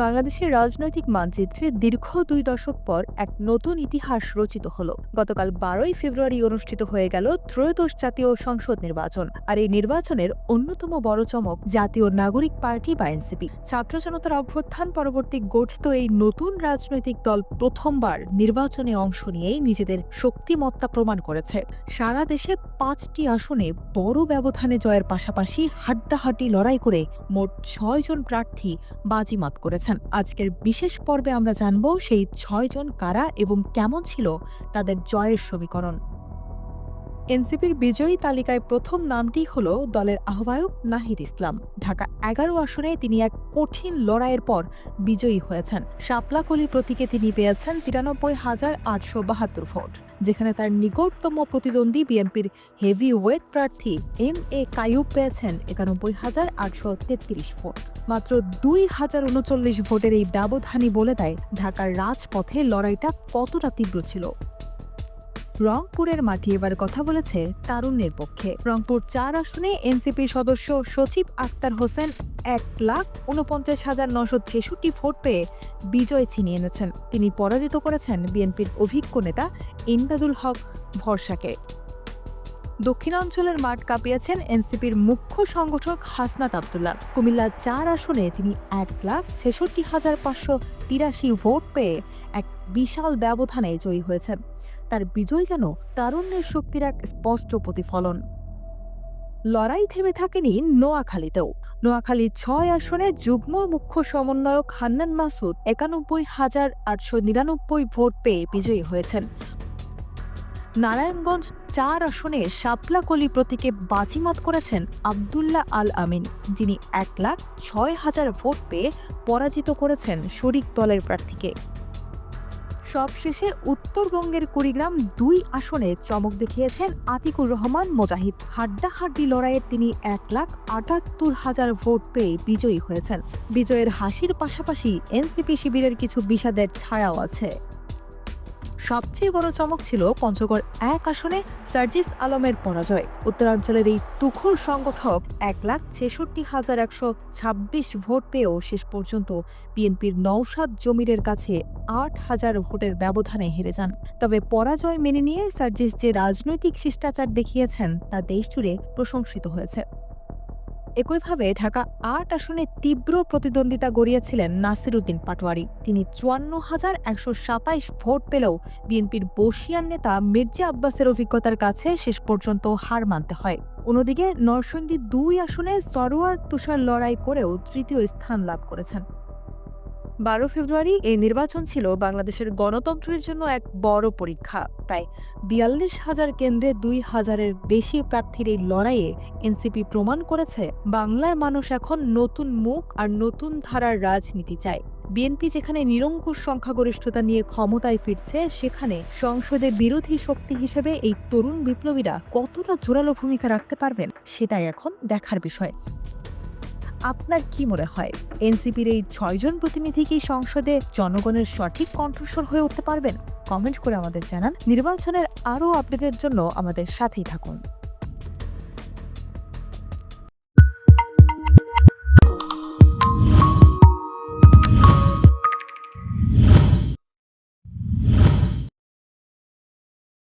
বাংলাদেশের রাজনৈতিক মানচিত্রে দীর্ঘ ২ দশক পর এক নতুন ইতিহাস রচিত হলো। গতকাল ১২ই ফেব্রুয়ারি অনুষ্ঠিত হয়ে গেল ত্রয়োদশ জাতীয় সংসদ নির্বাচন। আর এই নির্বাচনের অন্যতম বড় চমক জাতীয় নাগরিক পার্টি বা এনসিপি। ছাত্র জনতার অভ্যুত্থান পরবর্তী গঠিত এই নতুন রাজনৈতিক দল প্রথমবার নির্বাচনে অংশ নিয়েই নিজেদের শক্তিমত্তা প্রমাণ করেছে। সারা দেশে ৫টি আসনে বড় ব্যবধানে জয়ের পাশাপাশি হাড্ডাহাড্ডি লড়াই করে মোট ৬ জন প্রার্থী বাজিমাত করেছেন। আজকের বিশেষ পর্বে আমরা জানব সেই ৬ জন কারা এবং কেমন ছিল তাদের জয়ের সমীকরণ। এনসিপির বিজয়ী তালিকায় প্রথম নামটি হল দলের আহ্বায়ক নাহিদ ইসলাম। ঢাকা ১১ আসনে তিনি এক কঠিন লড়াইয়ের পর বিজয়ী হয়েছেন। শাপলাকলি প্রতীকে তিনি পেয়েছেন ৯৩,৮৭২ ভোট, যেখানে তার নিকটতম প্রতিদ্বন্দ্বী বিএনপির হেভি ওয়েট প্রার্থী এম কাইয়ুব পেয়েছেন ৯১,৮৩৩ ভোট। মাত্র ২,০৩৯ ভোটের এই ব্যবধানই বলে দেয় ঢাকার রাজপথে লড়াইটা কতটা তীব্র ছিল। রংপুরের মাটি এবার কথা বলেছে তারুণ্যের পক্ষে। রংপুর ৪ আসনে এনসিপির সদস্য সচিব আক্তার হোসেন ১,৪৯,৯৬৬ ভোট পেয়ে বিজয় ছিনিয়ে এনেছেন। তিনি পরাজিত করেছেন বিএনপির অভিজ্ঞ নেতা ইমদাদুল হক ভরসাকে। দক্ষিণাঞ্চলের মাঠ কাঁপিয়েছেন এনসিপির মুখ্য সংগঠক হাসনাত আব্দুল্লাহ। কুমিল্লা ৪ আসনে তিনি ১,৬৬,৫৮৩ ভোট পেয়ে এক বিশাল ব্যবধানে জয়ী হয়েছেন। তার বিজয় যেন তারুণ্যের শক্তির এক স্পষ্ট প্রতিফলন। লড়াই থেমে থাকেনি নোয়াখালীতেও। নোয়াখালী ৬ আসনে যুগ্ম মুখ্য সমন্বয়ক হান্নান মাসুদ ৯১,৮৯৯ ভোট পেয়ে বিজয়ী হয়েছেন। নারায়ণগঞ্জ ৪ আসনে শাপলাকলি প্রতীকে বাজিমাত করেছেন আব্দুল্লাহ আল আমিন, যিনি ১,০৬,০০০ ভোট পেয়ে পরাজিত করেছেন শরিক দলের প্রার্থীকে। সবশেষে উত্তরবঙ্গের কুড়িগ্রাম ২ আসনে চমক দেখিয়েছেন আতিকুর রহমান মোজাহিদ। হাড্ডাহাড্ডি লড়াইয়ে তিনি ১,৭৮,০০০ ভোট পেয়ে বিজয়ী হয়েছেন। বিজয়ের হাসির পাশাপাশি এনসিপি শিবিরের কিছু বিষাদের ছায়াও আছে। সবচেয়ে বড় চমক ছিল পঞ্চগড় ১ আসনে সার্জিস আলমের পরাজয়। উত্তরাঞ্চলের এই তুখোড় সংগঠক ১,৬৬,১২৬ ভোট পেয়েও শেষ পর্যন্ত বিএনপির নওশাদ জমিরের কাছে ৮,০০০ ভোটের ব্যবধানে হেরে যান। তবে পরাজয় মেনে নিয়ে সার্জিস যে রাজনৈতিক শিষ্টাচার দেখিয়েছেন তা দেশজুড়ে প্রশংসিত হয়েছে। একইভাবে ঢাকা ৮ আসনে তীব্র প্রতিদ্বন্দ্বিতা গড়িয়েছিলেন নাসির উদ্দিন পাটোয়ারি। তিনি ৫৪,১২৭ ভোট পেলেও বিএনপির বর্ষীয়ান নেতা মির্জা আব্বাসের অভিজ্ঞতার কাছে শেষ পর্যন্ত হার মানতে হয়। অন্যদিকে নরসিংদী ২ আসনে সরোয়ার তুষার লড়াই করেও তৃতীয় স্থান লাভ করেছেন। ১২ ফেব্রুয়ারি এই নির্বাচন ছিল বাংলাদেশের গণতন্ত্রের জন্য এক বড় পরীক্ষা। প্রায় ৪২,০০০ কেন্দ্রে ২,০০০-এর বেশি প্রার্থীর এই লড়াইয়ে এনসিপি প্রমাণ করেছে বাংলার মানুষ এখন নতুন মুখ আর নতুন ধারার রাজনীতি চায়। বিএনপি যেখানে নিরঙ্কুশ সংখ্যাগরিষ্ঠতা নিয়ে ক্ষমতায় ফিরছে, সেখানে সংসদে বিরোধী শক্তি হিসেবে এই তরুণ বিপ্লবীরা কতটা জোরালো ভূমিকা রাখতে পারবেন সেটাই এখন দেখার বিষয়। আপনার কি মনে হয়, এনসিপির এই ৬ জন প্রতিনিধি কি সংসদে জনগণের সঠিক কণ্ঠস্বর হয়ে উঠতে পারবেন? কমেন্ট করে আমাদের জানান। নির্বাচনের আরও আপডেটের জন্য আমাদের সাথেই থাকুন।